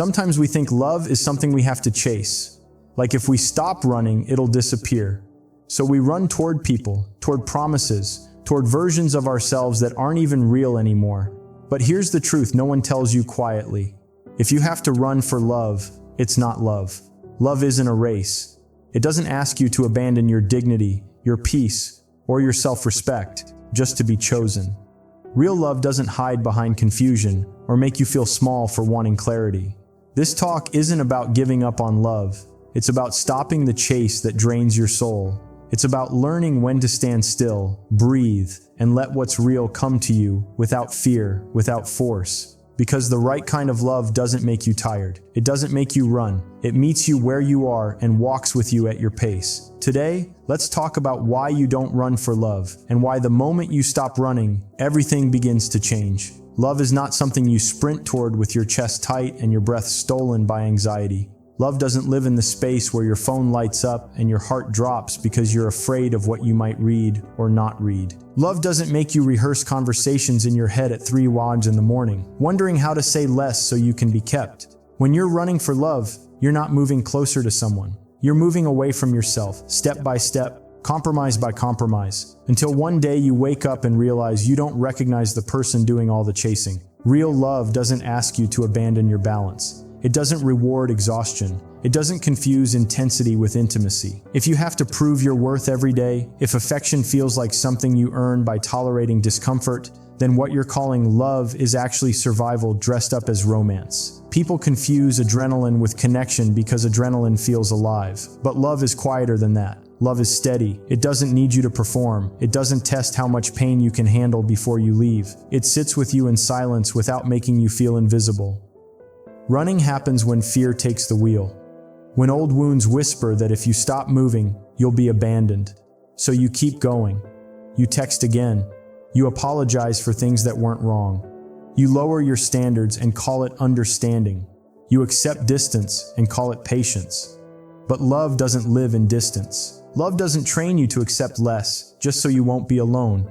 Sometimes we think love is something we have to chase. Like if we stop running, it'll disappear. So we run toward people, toward promises, toward versions of ourselves that aren't even real anymore. But here's the truth no one tells you quietly. If you have to run for love, it's not love. Love isn't a race. It doesn't ask you to abandon your dignity, your peace, or your self-respect just to be chosen. Real love doesn't hide behind confusion or make you feel small for wanting clarity. This talk isn't about giving up on love. It's about stopping the chase that drains your soul. It's about learning when to stand still, breathe, and let what's real come to you without fear, without force. Because the right kind of love doesn't make you tired. It doesn't make you run. It meets you where you are and walks with you at your pace. Today, let's talk about why you don't run for love and why the moment you stop running, everything begins to change. Love is not something you sprint toward with your chest tight and your breath stolen by anxiety. Love doesn't live in the space where your phone lights up and your heart drops because you're afraid of what you might read or not read. Love doesn't make you rehearse conversations in your head at 3 in the morning, wondering how to say less so you can be kept. When you're running for love, you're not moving closer to someone. You're moving away from yourself, step by step, compromise by compromise, until one day you wake up and realize you don't recognize the person doing all the chasing. Real love doesn't ask you to abandon your balance. It doesn't reward exhaustion. It doesn't confuse intensity with intimacy. If you have to prove your worth every day, if affection feels like something you earn by tolerating discomfort, then what you're calling love is actually survival dressed up as romance. People confuse adrenaline with connection because adrenaline feels alive. But love is quieter than that. Love is steady. It doesn't need you to perform. It doesn't test how much pain you can handle before you leave. It sits with you in silence without making you feel invisible. Running happens when fear takes the wheel. When old wounds whisper that if you stop moving, you'll be abandoned. So you keep going. You text again. You apologize for things that weren't wrong. You lower your standards and call it understanding. You accept distance and call it patience. But love doesn't live in distance. Love doesn't train you to accept less, just so you won't be alone.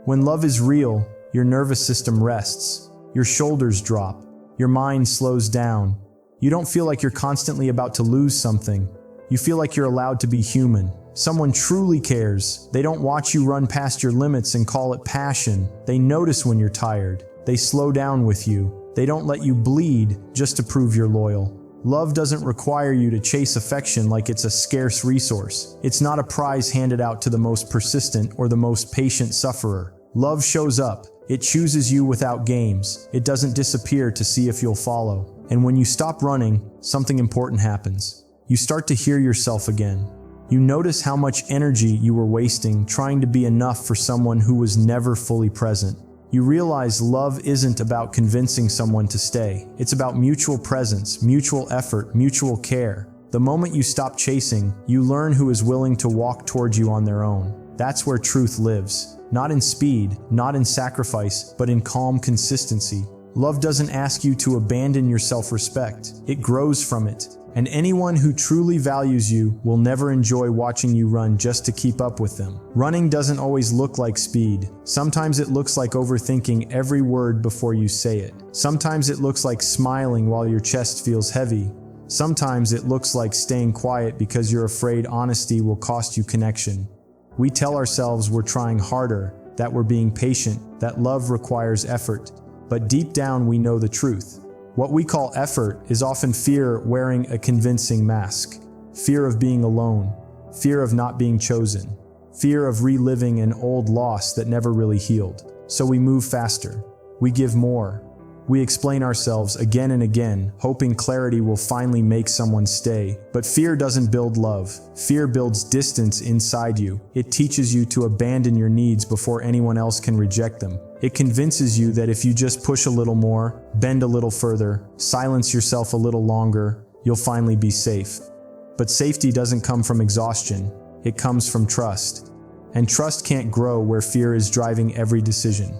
When love is real, your nervous system rests. Your shoulders drop. Your mind slows down. You don't feel like you're constantly about to lose something. You feel like you're allowed to be human. Someone truly cares. They don't watch you run past your limits and call it passion. They notice when you're tired. They slow down with you. They don't let you bleed just to prove you're loyal. Love doesn't require you to chase affection like it's a scarce resource. It's not a prize handed out to the most persistent or the most patient sufferer. Love shows up. It chooses you without games. It doesn't disappear to see if you'll follow. And when you stop running, something important happens. You start to hear yourself again. You notice how much energy you were wasting trying to be enough for someone who was never fully present. You realize love isn't about convincing someone to stay. It's about mutual presence, mutual effort, mutual care. The moment you stop chasing, you learn who is willing to walk towards you on their own. That's where truth lives. Not in speed, not in sacrifice, but in calm consistency. Love doesn't ask you to abandon your self-respect. It grows from it. And anyone who truly values you will never enjoy watching you run just to keep up with them. Running doesn't always look like speed. Sometimes it looks like overthinking every word before you say it. Sometimes it looks like smiling while your chest feels heavy. Sometimes it looks like staying quiet because you're afraid honesty will cost you connection. We tell ourselves we're trying harder, that we're being patient, that love requires effort. But deep down we know the truth. What we call effort is often fear wearing a convincing mask. Fear of being alone. Fear of not being chosen. Fear of reliving an old loss that never really healed. So we move faster. We give more. We explain ourselves again and again, hoping clarity will finally make someone stay. But fear doesn't build love. Fear builds distance inside you. It teaches you to abandon your needs before anyone else can reject them. It convinces you that if you just push a little more, bend a little further, silence yourself a little longer, you'll finally be safe. But safety doesn't come from exhaustion. It comes from trust. And trust can't grow where fear is driving every decision.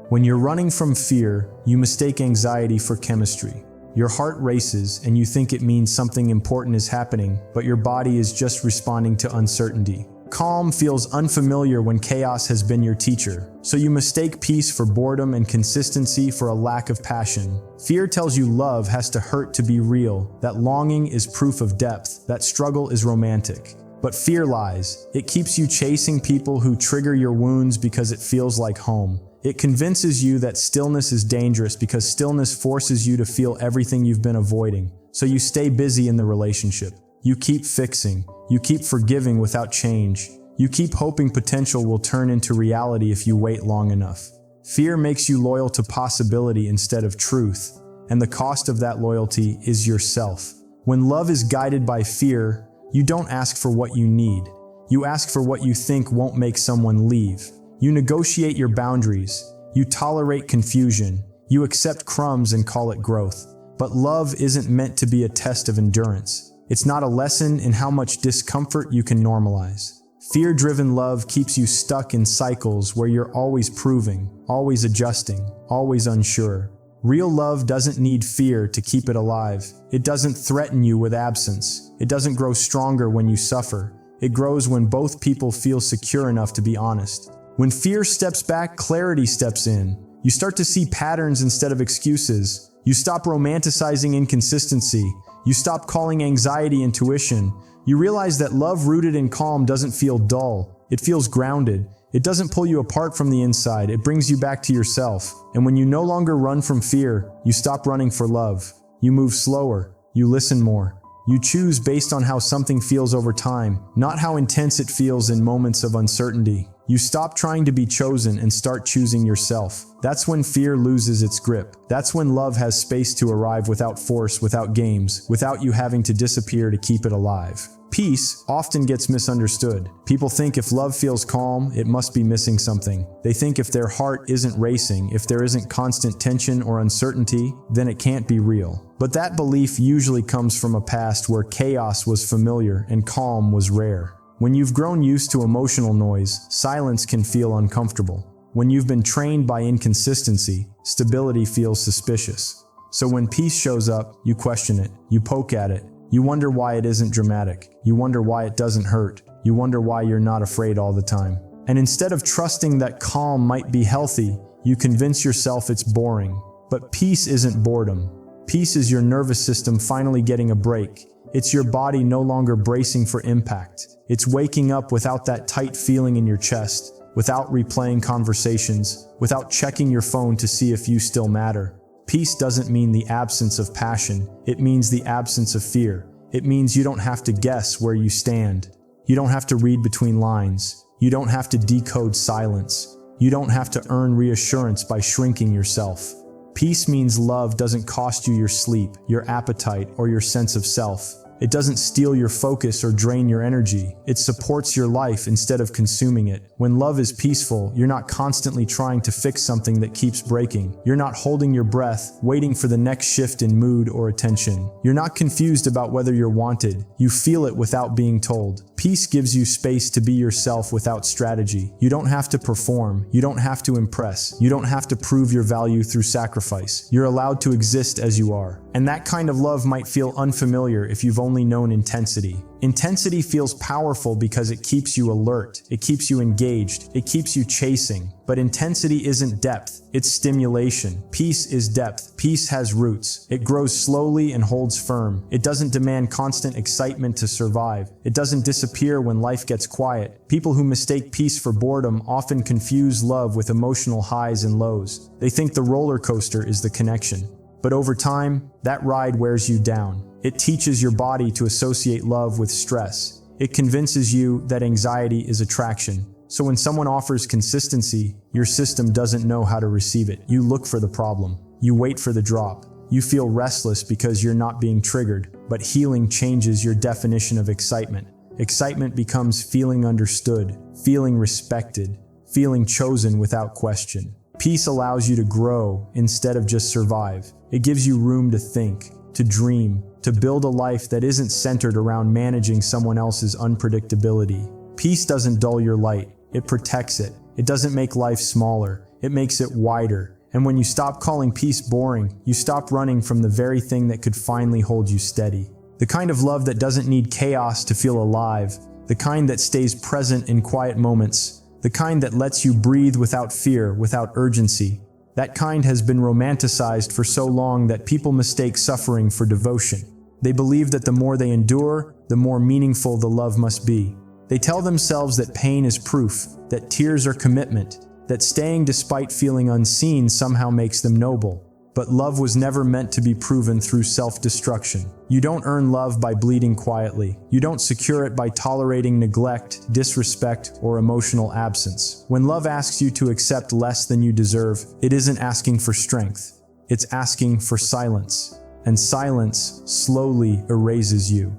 When you're running from fear, you mistake anxiety for chemistry. Your heart races and you think it means something important is happening, but your body is just responding to uncertainty. Calm feels unfamiliar when chaos has been your teacher, so you mistake peace for boredom and consistency for a lack of passion. Fear tells you love has to hurt to be real, that longing is proof of depth, that struggle is romantic. But fear lies. It keeps you chasing people who trigger your wounds because it feels like home. It convinces you that stillness is dangerous because stillness forces you to feel everything you've been avoiding. So you stay busy in the relationship. You keep fixing. You keep forgiving without change. You keep hoping potential will turn into reality if you wait long enough. Fear makes you loyal to possibility instead of truth, and the cost of that loyalty is yourself. When love is guided by fear, you don't ask for what you need. You ask for what you think won't make someone leave. You negotiate your boundaries. You tolerate confusion. You accept crumbs and call it growth. But love isn't meant to be a test of endurance. It's not a lesson in how much discomfort you can normalize. Fear-driven love keeps you stuck in cycles where you're always proving, always adjusting, always unsure. Real love doesn't need fear to keep it alive. It doesn't threaten you with absence. It doesn't grow stronger when you suffer. It grows when both people feel secure enough to be honest. When fear steps back, clarity steps in. You start to see patterns instead of excuses. You stop romanticizing inconsistency. You stop calling anxiety intuition. You realize that love rooted in calm doesn't feel dull. It feels grounded. It doesn't pull you apart from the inside. It brings you back to yourself. And when you no longer run from fear, you stop running for love. You move slower. You listen more. You choose based on how something feels over time, not how intense it feels in moments of uncertainty. You stop trying to be chosen and start choosing yourself. That's when fear loses its grip. That's when love has space to arrive without force, without games, without you having to disappear to keep it alive. Peace often gets misunderstood. People think if love feels calm, it must be missing something. They think if their heart isn't racing, if there isn't constant tension or uncertainty, then it can't be real. But that belief usually comes from a past where chaos was familiar and calm was rare. When you've grown used to emotional noise, silence can feel uncomfortable. When you've been trained by inconsistency, stability feels suspicious. So when peace shows up, you question it, you poke at it, you wonder why it isn't dramatic, you wonder why it doesn't hurt, you wonder why you're not afraid all the time. And instead of trusting that calm might be healthy, you convince yourself it's boring. But peace isn't boredom. Peace is your nervous system finally getting a break. It's your body no longer bracing for impact. It's waking up without that tight feeling in your chest, without replaying conversations, without checking your phone to see if you still matter. Peace doesn't mean the absence of passion. It means the absence of fear. It means you don't have to guess where you stand. You don't have to read between lines. You don't have to decode silence. You don't have to earn reassurance by shrinking yourself. Peace means love doesn't cost you your sleep, your appetite, or your sense of self. It doesn't steal your focus or drain your energy. It supports your life instead of consuming it. When love is peaceful, you're not constantly trying to fix something that keeps breaking. You're not holding your breath, waiting for the next shift in mood or attention. You're not confused about whether you're wanted. You feel it without being told. Peace gives you space to be yourself without strategy. You don't have to perform. You don't have to impress. You don't have to prove your value through sacrifice. You're allowed to exist as you are. And that kind of love might feel unfamiliar if you've only known intensity. Intensity feels powerful because it keeps you alert, it keeps you engaged, it keeps you chasing. But intensity isn't depth, it's stimulation. Peace is depth. Peace has roots. It grows slowly and holds firm. It doesn't demand constant excitement to survive. It doesn't disappear when life gets quiet. People who mistake peace for boredom often confuse love with emotional highs and lows. They think the roller coaster is the connection. But over time, that ride wears you down. It teaches your body to associate love with stress. It convinces you that anxiety is attraction. So when someone offers consistency, your system doesn't know how to receive it. You look for the problem. You wait for the drop. You feel restless because you're not being triggered. But healing changes your definition of excitement. Excitement becomes feeling understood, feeling respected, feeling chosen without question. Peace allows you to grow instead of just survive. It gives you room to think, to dream, to build a life that isn't centered around managing someone else's unpredictability. Peace doesn't dull your light, it protects it. It doesn't make life smaller, it makes it wider. And when you stop calling peace boring, you stop running from the very thing that could finally hold you steady. The kind of love that doesn't need chaos to feel alive. the kind that stays present in quiet moments, the kind that lets you breathe without fear, without urgency. That kind has been romanticized for so long that people mistake suffering for devotion. They believe that the more they endure, the more meaningful the love must be. They tell themselves that pain is proof, that tears are commitment, that staying despite feeling unseen somehow makes them noble. But love was never meant to be proven through self-destruction. You don't earn love by bleeding quietly. You don't secure it by tolerating neglect, disrespect, or emotional absence. When love asks you to accept less than you deserve, it isn't asking for strength. It's asking for silence. And silence slowly erases you.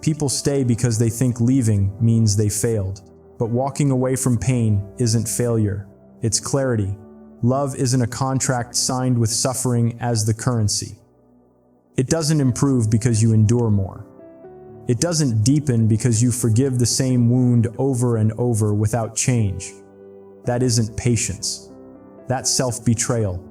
People stay because they think leaving means they failed. But walking away from pain isn't failure. It's clarity. Love isn't a contract signed with suffering as the currency. It doesn't improve because you endure more. It doesn't deepen because you forgive the same wound over and over without change. That isn't patience. That's self-betrayal.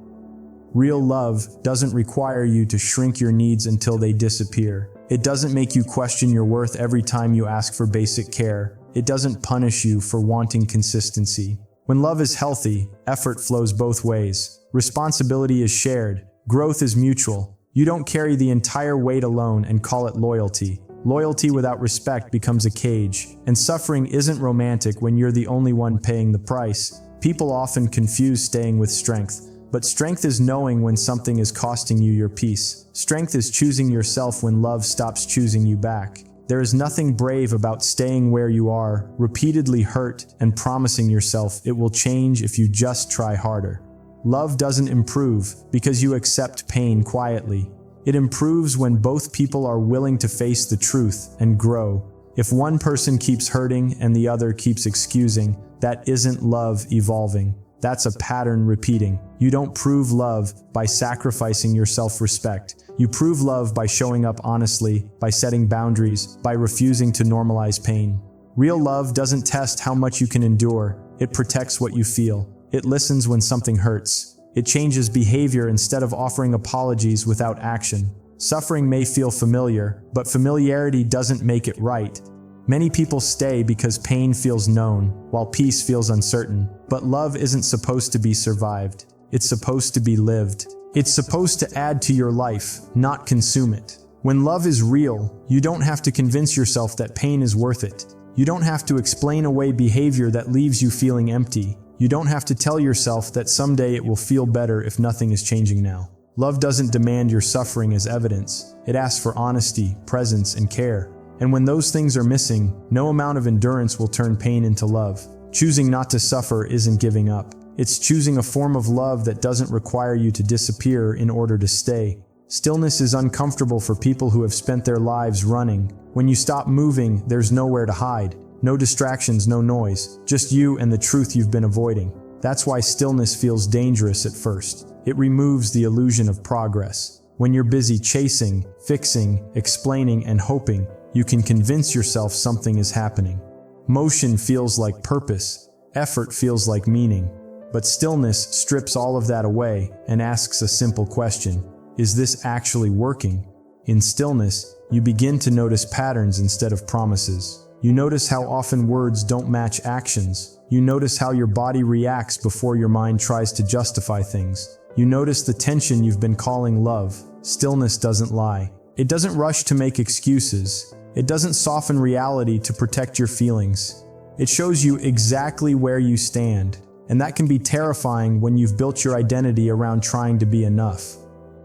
Real love doesn't require you to shrink your needs until they disappear. It doesn't make you question your worth every time you ask for basic care. It doesn't punish you for wanting consistency. When love is healthy, effort flows both ways. Responsibility is shared. Growth is mutual. You don't carry the entire weight alone and call it loyalty. Loyalty without respect becomes a cage. And suffering isn't romantic when you're the only one paying the price. People often confuse staying with strength. But strength is knowing when something is costing you your peace. Strength is choosing yourself when love stops choosing you back. There is nothing brave about staying where you are, repeatedly hurt, and promising yourself it will change if you just try harder. Love doesn't improve because you accept pain quietly. It improves when both people are willing to face the truth and grow. If one person keeps hurting and the other keeps excusing, that isn't love evolving. That's a pattern repeating. You don't prove love by sacrificing your self-respect. You prove love by showing up honestly, by setting boundaries, by refusing to normalize pain. Real love doesn't test how much you can endure. It protects what you feel. It listens when something hurts. It changes behavior instead of offering apologies without action. Suffering may feel familiar, but familiarity doesn't make it right. Many people stay because pain feels known, while peace feels uncertain. But love isn't supposed to be survived. It's supposed to be lived. It's supposed to add to your life, not consume it. When love is real, you don't have to convince yourself that pain is worth it. You don't have to explain away behavior that leaves you feeling empty. You don't have to tell yourself that someday it will feel better if nothing is changing now. Love doesn't demand your suffering as evidence. It asks for honesty, presence, and care. And when those things are missing, no amount of endurance will turn pain into love. Choosing not to suffer isn't giving up. It's choosing a form of love that doesn't require you to disappear in order to stay. Stillness is uncomfortable for people who have spent their lives running. When you stop moving, there's nowhere to hide. No distractions, no noise. Just you and the truth you've been avoiding. That's why stillness feels dangerous at first. It removes the illusion of progress. When you're busy chasing, fixing, explaining, and hoping, you can convince yourself something is happening. Motion feels like purpose. Effort feels like meaning. But stillness strips all of that away and asks a simple question. Is this actually working? In stillness, you begin to notice patterns instead of promises. You notice how often words don't match actions. You notice how your body reacts before your mind tries to justify things. You notice the tension you've been calling love. Stillness doesn't lie. It doesn't rush to make excuses. It doesn't soften reality to protect your feelings. It shows you exactly where you stand. And that can be terrifying when you've built your identity around trying to be enough.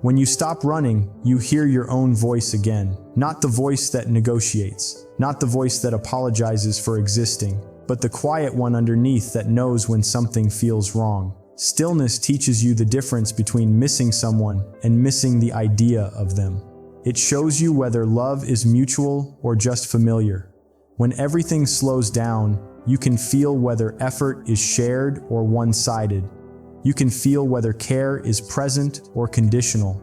When you stop running, you hear your own voice again. Not the voice that negotiates, not the voice that apologizes for existing, but the quiet one underneath that knows when something feels wrong. Stillness teaches you the difference between missing someone and missing the idea of them. It shows you whether love is mutual or just familiar. When everything slows down, you can feel whether effort is shared or one-sided. You can feel whether care is present or conditional.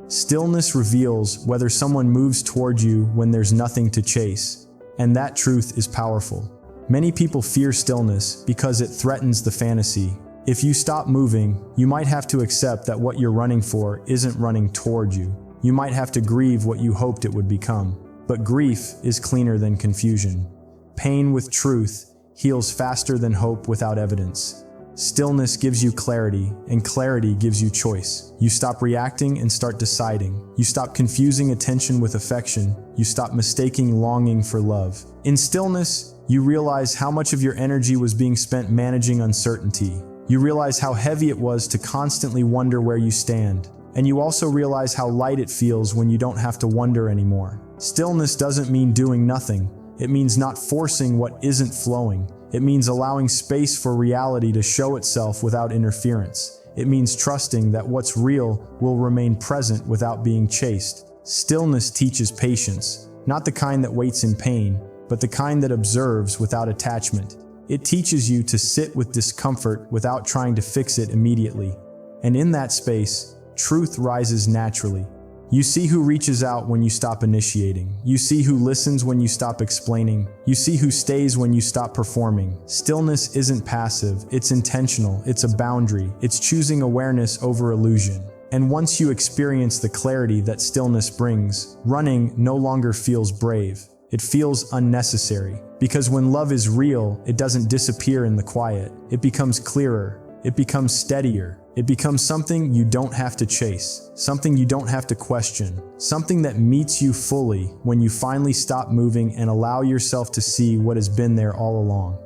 Stillness reveals whether someone moves toward you when there's nothing to chase, and that truth is powerful. Many people fear stillness because it threatens the fantasy. If you stop moving, you might have to accept that what you're running for isn't running toward you. You might have to grieve what you hoped it would become. But grief is cleaner than confusion. Pain with truth heals faster than hope without evidence. Stillness gives you clarity, and clarity gives you choice. You stop reacting and start deciding. You stop confusing attention with affection. You stop mistaking longing for love. In stillness, you realize how much of your energy was being spent managing uncertainty. You realize how heavy it was to constantly wonder where you stand. And you also realize how light it feels when you don't have to wonder anymore. Stillness doesn't mean doing nothing. It means not forcing what isn't flowing. It means allowing space for reality to show itself without interference. It means trusting that what's real will remain present without being chased. Stillness teaches patience, not the kind that waits in pain, but the kind that observes without attachment. It teaches you to sit with discomfort without trying to fix it immediately. And in that space, truth rises naturally. You see who reaches out when you stop initiating. You see who listens when you stop explaining. You see who stays when you stop performing. Stillness isn't passive, it's intentional, it's a boundary, it's choosing awareness over illusion. And once you experience the clarity that stillness brings, running no longer feels brave. It feels unnecessary. Because when love is real, it doesn't disappear in the quiet. It becomes clearer. It becomes steadier. It becomes something you don't have to chase, something you don't have to question, something that meets you fully when you finally stop moving and allow yourself to see what has been there all along.